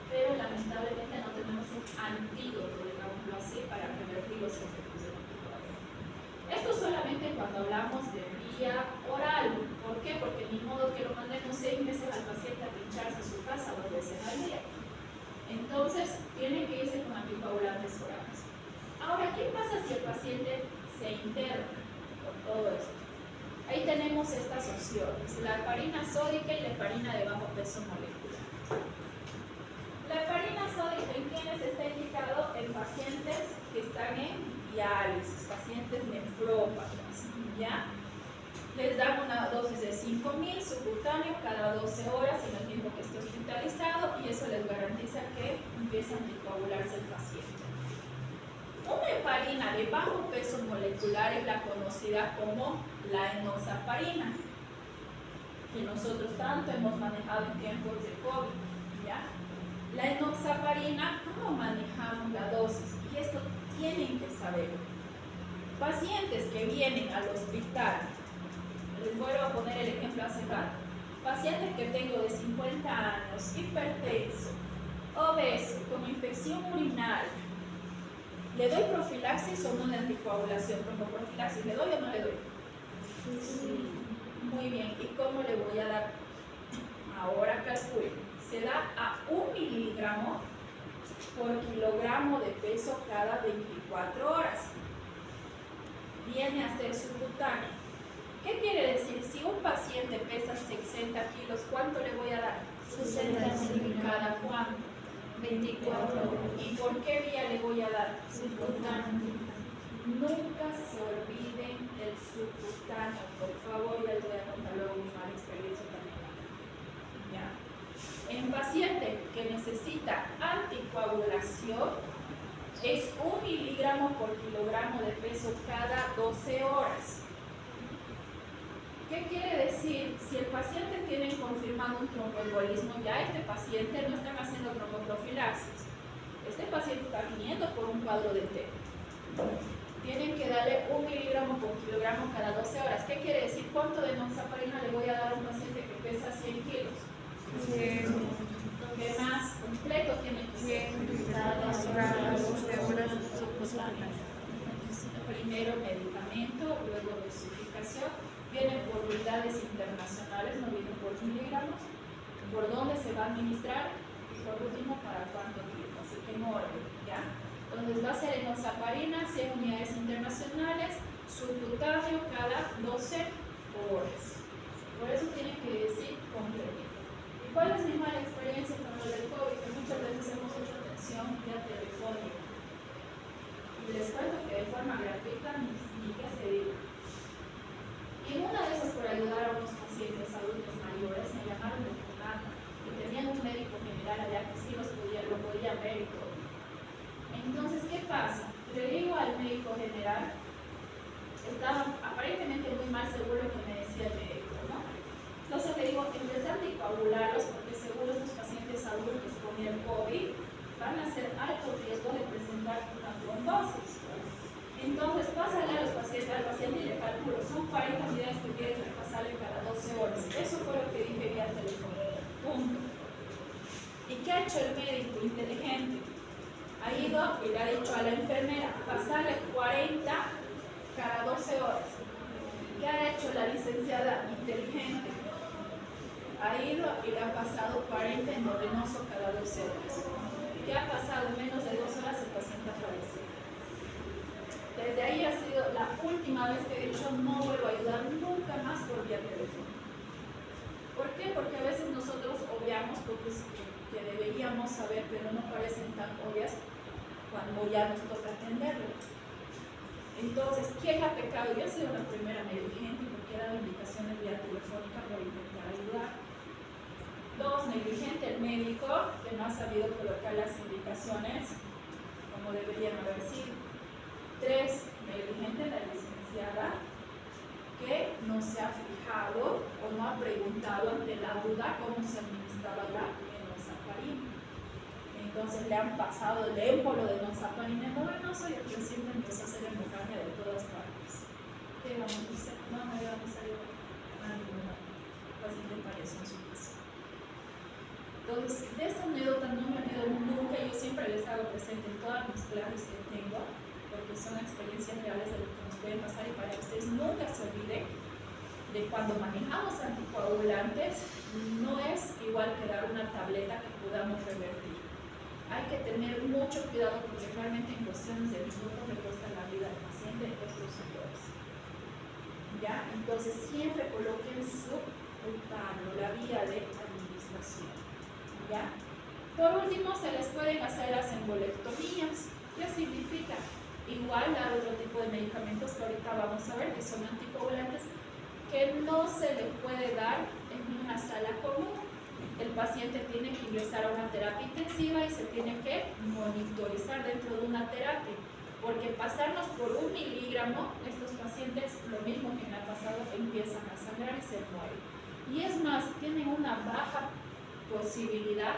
pero lamentablemente no tenemos un antídoto, digámoslo así, para revertir los efectos del anticoagulante. Esto solamente cuando hablamos de vía oral. ¿Por qué? Porque ni modo que lo mandemos 6 meses al paciente a pincharse a su casa 2 veces al día. Entonces, tienen que irse con anticoagulantes orales. Ahora, ¿qué pasa si el paciente se interna con todo esto? Ahí tenemos estas opciones, la heparina sódica y la heparina de bajo peso molecular. La heparina sódica, ¿en quiénes está indicado? En pacientes que están en diálisis, pacientes nefrópatas, ¿ya? Les dan una dosis de 5.000 subcutáneo cada 12 horas en el tiempo que esté hospitalizado y eso les garantiza que empiece a anticoagularse el paciente. Una heparina de bajo peso molecular es la conocida como la enoxaparina, que nosotros tanto hemos manejado en tiempos de COVID, ¿ya? La enoxaparina, ¿cómo manejamos la dosis? Y esto tienen que saberlo. Pacientes que vienen al hospital, les vuelvo a poner el ejemplo hace rato, pacientes que tengo de 50 años, hipertenso, obeso, con infección urinaria, ¿le doy profilaxis o no de anticoagulación? ¿Profilaxis le doy o no le doy? Sí. Muy bien, ¿y cómo le voy a dar? Ahora calcule, se da a 1 miligramo por kilogramo de peso cada 24 horas. viene a ser subcutáneo. ¿Qué quiere decir? Si un paciente pesa 60 kilos, ¿cuánto le voy a dar? 60 miligramos. ¿Cada cuánto? 24. ¿Y por qué vía le voy a dar? Subcutáneo. Nunca se olviden del subcutáneo, por favor, ya les voy a contar luego mi mala experiencia también. ¿Ya? En paciente que necesita anticoagulación, es 1 miligramo por kilogramo de peso cada 12 horas. ¿Qué quiere decir? Si el paciente tiene confirmado un tromboembolismo, ya este paciente no están haciendo tromboprofilaxis. Este paciente está viniendo por un cuadro de TEP. Tienen que darle 1 miligramo por kilogramo cada 12 horas. ¿Qué quiere decir? ¿Cuánto de enoxaparina le voy a dar a un paciente que pesa 100 kilos? ¿Qué más? Completo tiene que ser. Primero medicamento, luego dosificación. Vienen por unidades internacionales, no vienen por miligramos. ¿Por dónde se va a administrar? Y por último, ¿para cuánto tiempo? Así que en orden, ¿ya? Entonces va a ser enoxaparina, 100 unidades internacionales, subcutáneo cada 12 horas. Por eso tienen que decir completo. ¿Y cuál es mi mala experiencia con lo del COVID? Que muchas veces hemos hecho atención vía telefónica. Y les cuento que de forma gratuita ni que se diga. Y en una de esas, por ayudar a unos pacientes adultos mayores, me llamaron de Funata y tenían un médico general allá que sí lo podía ver y todo. Entonces, ¿qué pasa? Le digo al médico general, estaba aparentemente muy mal seguro lo que me decía el médico, ¿no? Entonces le digo, empezar a anticoagularlos porque seguro estos pacientes adultos con el COVID van a ser alto riesgo de presentar una trombosis. Entonces, pásale a los pacientes, al paciente y le calculo, son 40 unidades que tienes que pasarle cada 12 horas. Eso fue lo que dije vía teléfono. Punto. ¿Y qué ha hecho el médico inteligente? Ha ido y le ha dicho a la enfermera, pasarle 40 cada 12 horas. ¿Qué ha hecho la licenciada inteligente? Ha ido y le ha pasado 40 endovenoso cada 12 horas. ¿Qué ha pasado? Menos de 2 horas el paciente ha fallecido. Desde ahí ha sido la última vez que he dicho no vuelvo a ayudar nunca más por vía teléfono. ¿Por qué? Porque a veces nosotros obviamos cosas que deberíamos saber, pero no parecen tan obvias cuando ya nos toca atenderlo. Entonces, ¿quién ha pecado? Yo he sido la primera negligente porque he dado indicaciones vía telefónica por intentar ayudar. 2, negligente el médico que no ha sabido colocar las indicaciones como deberían haber sido. 3, negligente la licenciada que no se ha fijado o no ha preguntado ante la duda cómo se administraba la enoxaparina. Entonces le han pasado el émbolo de enoxaparina endovenoso y el paciente empezó a hacer hemorragia de todas partes. ¿Qué vamos a hacer? No me vamos a ayudar a ninguna. El paciente falleció en su casa. Entonces, de esa anécdota no me olvido nunca, yo siempre les hago presente en todas mis clases que tengo, porque son experiencias reales de lo que nos pueden pasar y para que ustedes nunca se olviden de cuando manejamos anticoagulantes, no es igual que dar una tableta que podamos revertir. Hay que tener mucho cuidado porque realmente en cuestiones de minutos le cuesta la vida al paciente estos errores. ¿Ya? Entonces siempre coloquen subcutáneo, la vía de administración. ¿Ya? Por último, se les pueden hacer las embolectomías. ¿Qué significa? Igual dar otro tipo de medicamentos que ahorita vamos a ver que son anticoagulantes que no se le puede dar en una sala común. El paciente tiene que ingresar a una terapia intensiva y se tiene que monitorizar dentro de una terapia, porque pasarnos por 1 miligramo, estos pacientes, lo mismo que me ha pasado, empiezan a sangrar y se mueren. Y es más, tienen una baja posibilidad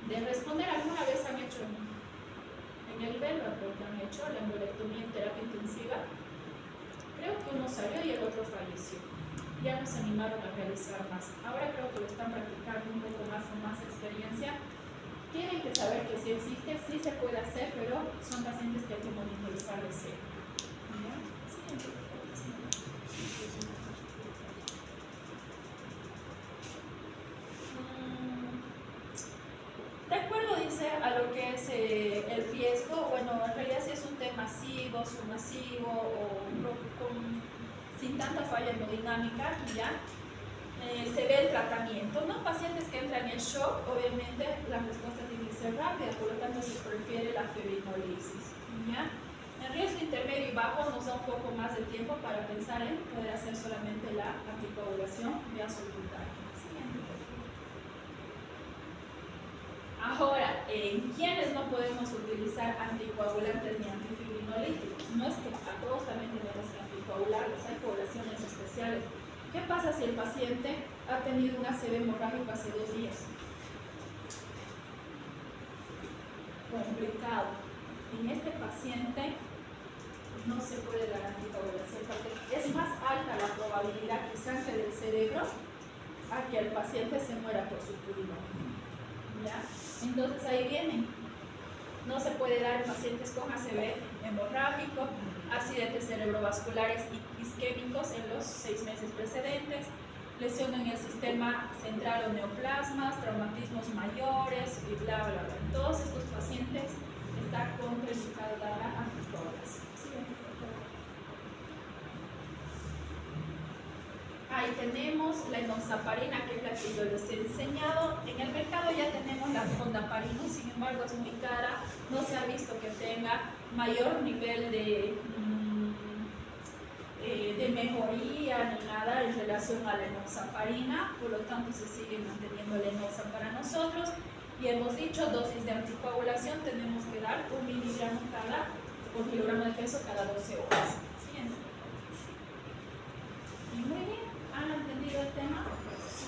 de responder. ¿Alguna vez han hecho en el Belva, creo que han hecho la embolectomía en terapia intensiva? Creo que uno salió y el otro falleció. Ya nos animaron a realizar más. Ahora creo que lo están practicando un poco más con más experiencia. Tienen que saber que si existe, sí se puede hacer, pero son pacientes que hay que monitorizar de cerca. De acuerdo, dice, a lo que es el riesgo, bueno, en realidad sí es un tema paciente masivo, submasivo o sin tanta falla hemodinámica, ya se ve el tratamiento, ¿no? Pacientes que entran en shock, obviamente la respuesta tiene que ser rápida, por lo tanto se prefiere la fibrinolisis, ¿ya? En riesgo intermedio y bajo nos da un poco más de tiempo para pensar en poder hacer solamente la anticoagulación vasoabundante. Ahora, ¿en quiénes no podemos utilizar anticoagulantes ni antifibrinolíticos? No es que a todos también tenemos que anticoagularlos, hay poblaciones especiales. ¿Qué pasa si el paciente ha tenido un ACV hemorrágico hace 2 días? Complicado. En este paciente no se puede dar anticoagulación porque es más alta la probabilidad que sangre del cerebro a que el paciente se muera por su pulmón. ¿Ya? Entonces ahí vienen. No se puede dar en pacientes con ACV hemorrágico, accidentes cerebrovasculares y isquémicos en los 6 meses precedentes, lesión en el sistema central o neoplasmas, traumatismos mayores y bla, bla, bla. En todos estos pacientes está contraindicada la anticoagulación. Ahí tenemos la enoxaparina, que es la que yo les he enseñado. En el mercado ya tenemos la fondaparinum, sin embargo es muy cara, no se ha visto que tenga mayor nivel de mejoría ni nada en relación a la enoxaparina, por lo tanto se sigue manteniendo la enoxa para nosotros. Y hemos dicho, dosis de anticoagulación tenemos que dar 1 miligramo por kilogramo de peso cada 12 horas. Siguiente.